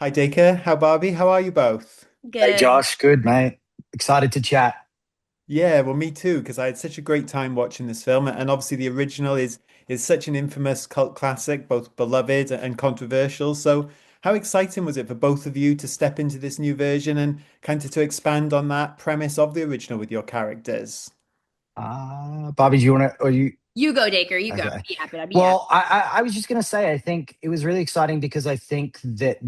Hi, Dacre. How Barbie? How are you both? Hey Good. Josh, good mate. Excited to chat. Yeah, well, me too, because I had such a great time watching this film, and obviously the original is such an infamous cult classic, both beloved and controversial. So, how exciting was it for both of you to step into this new version and kind of to expand on that premise of the original with your characters? Bobby, do you want to, or you? You go, Dacre. You go. Okay. I'd be happy. Well, I was just going to say, I think it was really exciting because I think that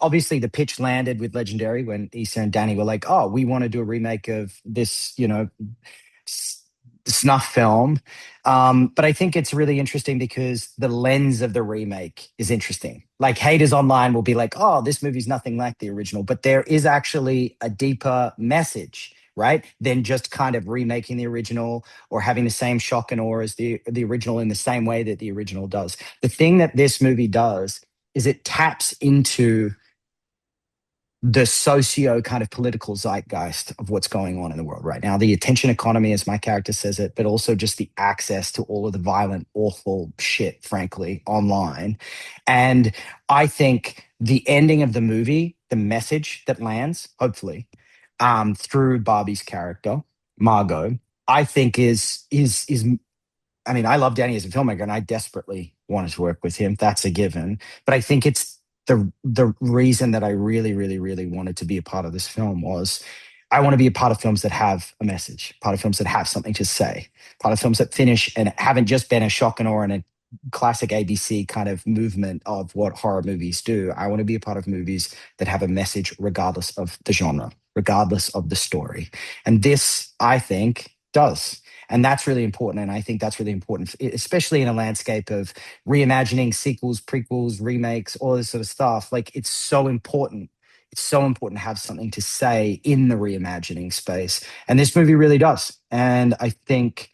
obviously the pitch landed with Legendary when Issa and Danny were like, oh, we want to do a remake of this, s- snuff film. But I think it's really interesting because the lens of the remake is interesting. Like haters online will be like, oh, this movie's nothing like the original, but there is actually a deeper message, right? Than just kind of remaking the original or having the same shock and awe as the original in the same way that the original does. The thing that this movie does is it taps into the socio kind of political zeitgeist of what's going on in the world right now. The attention economy, as my character says it, but also just the access to all of the violent, awful shit, frankly, online. And I think the ending of the movie, the message that lands, hopefully, through Barbie's character, Margot, I think is I mean, I love Danny as a filmmaker and I desperately wanted to work with him. That's a given. But I think it's the reason that I really, really, really wanted to be a part of this film was I want to be a part of films that have a message, part of films that have something to say, part of films that finish and haven't just been a shock and awe and a classic ABC kind of movement of what horror movies do. I want to be a part of movies that have a message regardless of the genre, regardless of the story. And this, I think, does. And that's really important. And I think that's really important, especially in a landscape of reimagining sequels, prequels, remakes, all this sort of stuff. Like it's so important. It's so important to have something to say in the reimagining space. And this movie really does. And I think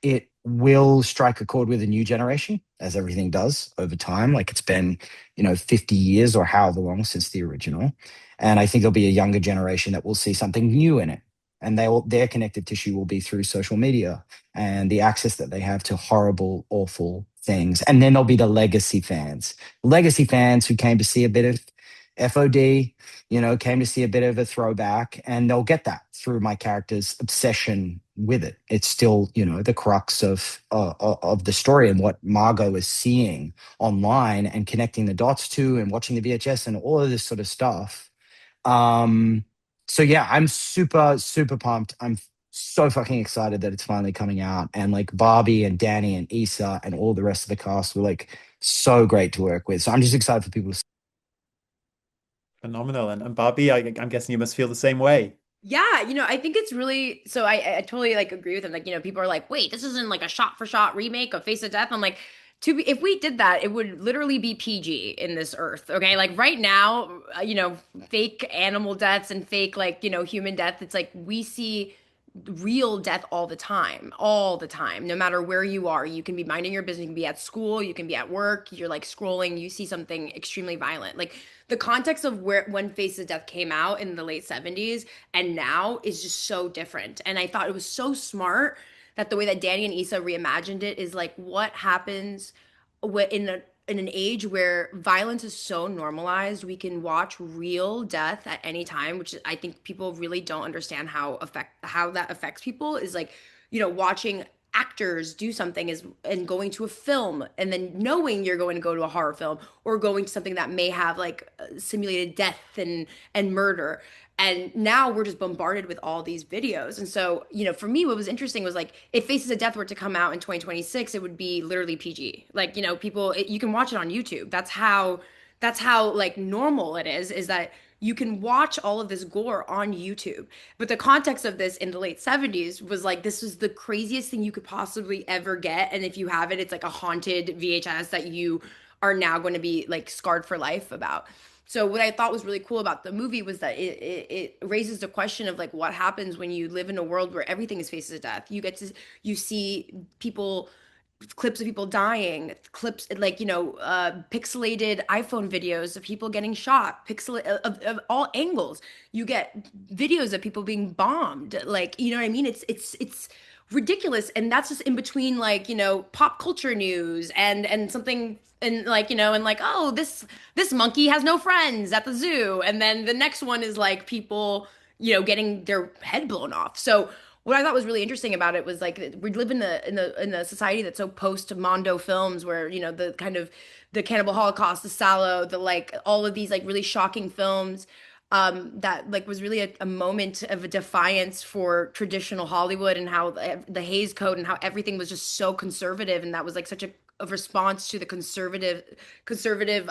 it will strike a chord with a new generation, as everything does over time. Like it's been, 50 years or however long since the original. And I think there'll be a younger generation that will see something new in it, and their connective tissue will be through social media and the access that they have to horrible, awful things. And then there'll be the legacy fans who came to see a bit of FOD, came to see a bit of a throwback, and they'll get that through my character's obsession with it. It's still, the crux of the story and what Margot is seeing online and connecting the dots to and watching the VHS and all of this sort of stuff. um, so yeah, I'm super, super pumped. I'm so fucking excited that it's finally coming out. And like Barbie and Danny and Issa and all the rest of the cast were like so great to work with. So I'm just excited for people to. Phenomenal. And Barbie, I'm guessing you must feel the same way. Yeah, I think it's really so I totally like agree with him. Like, people are like, wait, this isn't like a shot for shot remake of Face of Death. I'm like, if we did that, it would literally be PG in this earth. Okay. Like right now, fake animal deaths and fake like, human death. It's like we see real death all the time, no matter where you are. You can be minding your business, you can be at school, you can be at work, you're like scrolling, you see something extremely violent. Like the context of when Face of Death came out in the late 70s and now is just so different. And I thought it was so smart that the way that Danny and Issa reimagined it is like what happens in an age where violence is so normalized, we can watch real death at any time, which I think people really don't understand how that affects people. Is like, watching actors do something is and going to a film and then knowing you're going to go to a horror film or going to something that may have like simulated death and murder. And now we're just bombarded with all these videos. And so, for me, what was interesting was like, if Faces of Death were to come out in 2026, it would be literally PG. Like, you can watch it on YouTube. That's how like normal it is that you can watch all of this gore on YouTube. But the context of this in the late 70s was like, this was the craziest thing you could possibly ever get. And if you have it, it's like a haunted VHS that you are now going to be like scarred for life about. So what I thought was really cool about the movie was that it raises the question of like what happens when you live in a world where everything is faces of death. You see people clips of people dying, clips like, pixelated iPhone videos of people getting shot, pixel of all angles. You get videos of people being bombed. Like, you know what I mean? It's ridiculous. And that's just in between, like, pop culture news and something, and like, and like, oh, this monkey has no friends at the zoo. And then the next one is like people, getting their head blown off. So what I thought was really interesting about it was like we live in a society that's so post Mondo films, where the kind of the Cannibal Holocaust, the Sallow, the like all of these like really shocking films, that like was really a moment of a defiance for traditional Hollywood, and how the Hays Code and how everything was just so conservative, and that was like such a response to the conservative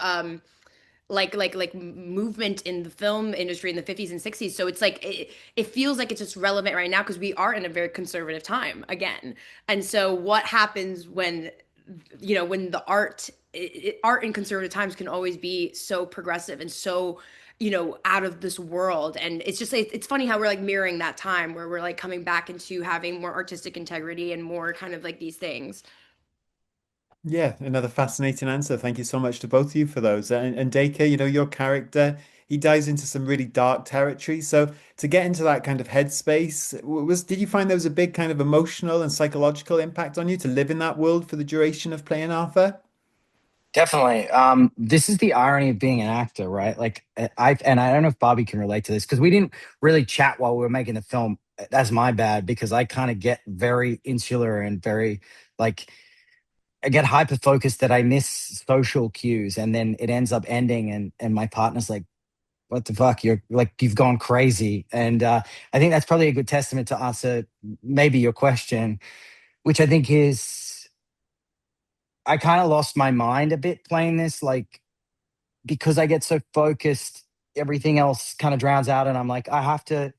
like movement in the film industry in the 50s and 60s. So it's like it feels like it's just relevant right now because we are in a very conservative time again. And so what happens when when the art in conservative times can always be so progressive and so out of this world. And it's just it's funny how we're like mirroring that time where we're like coming back into having more artistic integrity and more kind of like these things. Yeah, another fascinating answer. Thank you so much to both of you for those. And Dacre, your character, he dives into some really dark territory. So to get into that kind of headspace, did you find there was a big kind of emotional and psychological impact on you to live in that world for the duration of playing Arthur? Definitely. This is the irony of being an actor, right? Like I don't know if Bobby can relate to this because we didn't really chat while we were making the film. That's my bad because I kind of get very insular and very like I get hyper focused that I miss social cues, and then it ends up ending, and my partner's like, "What the fuck? You're like you've gone crazy." And I think that's probably a good testament to answer maybe your question, which I think is I kind of lost my mind a bit playing this, like because I get so focused, everything else kind of drowns out, and I'm like, I have to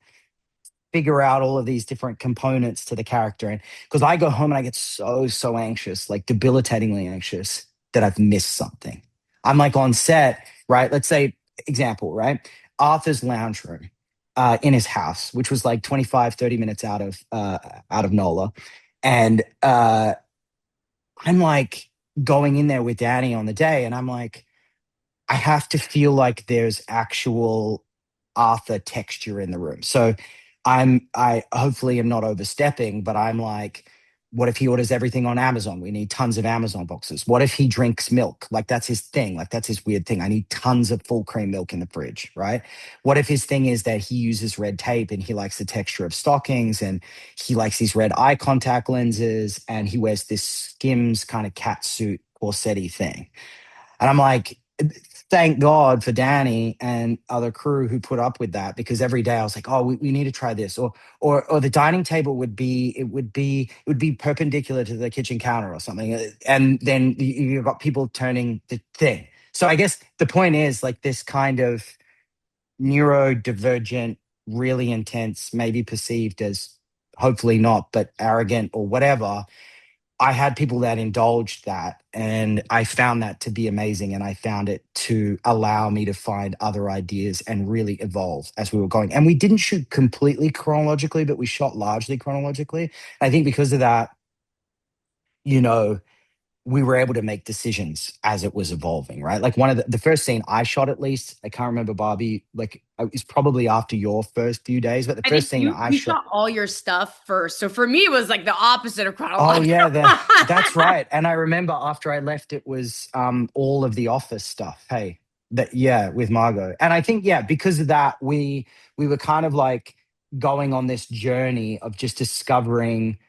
figure out all of these different components to the character. And because I go home and I get so anxious, like debilitatingly anxious that I've missed something. I'm like on set, right? Let's say, example, right? Arthur's lounge room in his house, which was like 25, 30 minutes out of NOLA. And I'm like going in there with Danny on the day, and I'm like, I have to feel like there's actual Arthur texture in the room. So I hopefully am not overstepping, but I'm like, what if he orders everything on Amazon? We need tons of Amazon boxes. What if he drinks milk? Like that's his thing. Like that's his weird thing. I need tons of full cream milk in the fridge, right? What if his thing is that he uses red tape and he likes the texture of stockings and he likes these red eye contact lenses and he wears this Skims kind of cat suit corset thing. And I'm like, thank God for Danny and other crew who put up with that because every day I was like, oh, we need to try this. Or the dining table would be perpendicular to the kitchen counter or something. And then you've got people turning the thing. So I guess the point is like this kind of neurodivergent, really intense, maybe perceived as hopefully not, but arrogant or whatever. I had people that indulged that, and I found that to be amazing. And I found it to allow me to find other ideas and really evolve as we were going. And we didn't shoot completely chronologically, but we shot largely chronologically. I think because of that, you know, we were able to make decisions as it was evolving, right? Like one of the first scene I shot, at least, I can't remember Barbie, like it was probably after your first few days, but the I first think scene you I you shot. shot all your stuff first. So for me, it was like the opposite of Oh chronological. yeah, that's right. And I remember after I left, it was all of the office stuff. Hey, that yeah, with Margot. And I think yeah, because of that, we were kind of like going on this journey of just discovering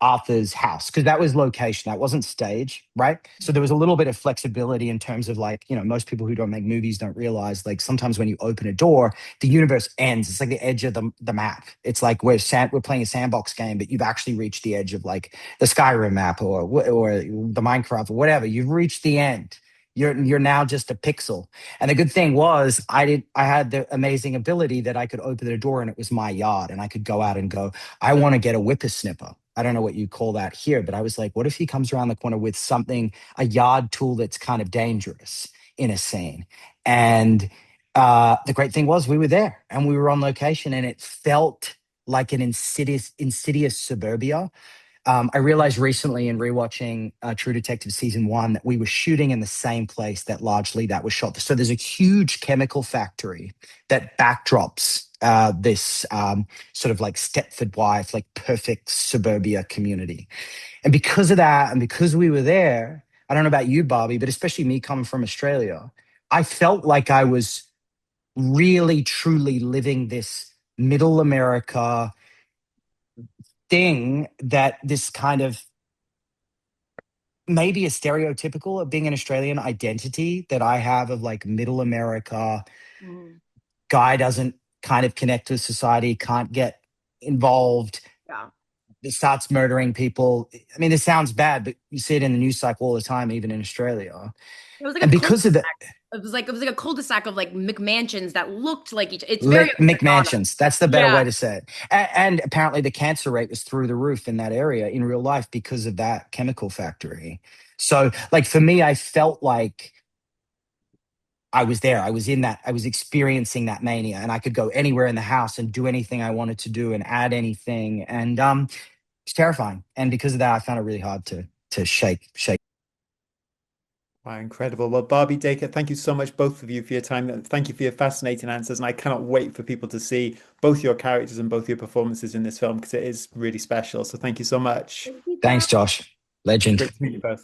Arthur's house because that was location, that wasn't stage, right? So there was a little bit of flexibility in terms of like, most people who don't make movies don't realize like sometimes when you open a door, the universe ends. It's like the edge of the map. It's like we're playing a sandbox game, but you've actually reached the edge of like the Skyrim map or the Minecraft or whatever. You've reached the end. You're now just a pixel. And the good thing was I had the amazing ability that I could open the door and it was my yard and I could go out and go, I want to get a whippersnipper. I don't know what you call that here, but I was like, what if he comes around the corner with something, a yard tool that's kind of dangerous in a scene? And the great thing was we were there and we were on location and it felt like an insidious suburbia. I realized recently in rewatching True Detective season one that we were shooting in the same place that largely that was shot. So there's a huge chemical factory that backdrops this sort of like Stepford wife, like perfect suburbia community. And because of that, and because we were there, I don't know about you, Barbie, but especially me coming from Australia, I felt like I was really truly living this middle America thing, that this kind of maybe a stereotypical of being an Australian identity that I have of like middle America, Mhm. guy doesn't kind of connect with society, can't get involved, Yeah. starts murdering people. I mean, this sounds bad, but you see it in the news cycle all the time, even in Australia. It was like And a because of the cul-de-sac. It was like a cul-de-sac of like McMansions that looked like each. It's very Americana. McMansions. That's the better Yeah. way to say it. And apparently, the cancer rate was through the roof in that area in real life because of that chemical factory. So, like for me, I felt like I was there. I was in that. I was experiencing that mania, and I could go anywhere in the house and do anything I wanted to do and add anything. And it's terrifying. And because of that, I found it really hard to shake. Wow, incredible. Well, Barbie, Dacre, thank you so much, both of you, for your time. Thank you for your fascinating answers. And I cannot wait for people to see both your characters and both your performances in this film because it is really special. So thank you so much. Thank you, Thanks, guys. Josh. Legend. Great to meet you both.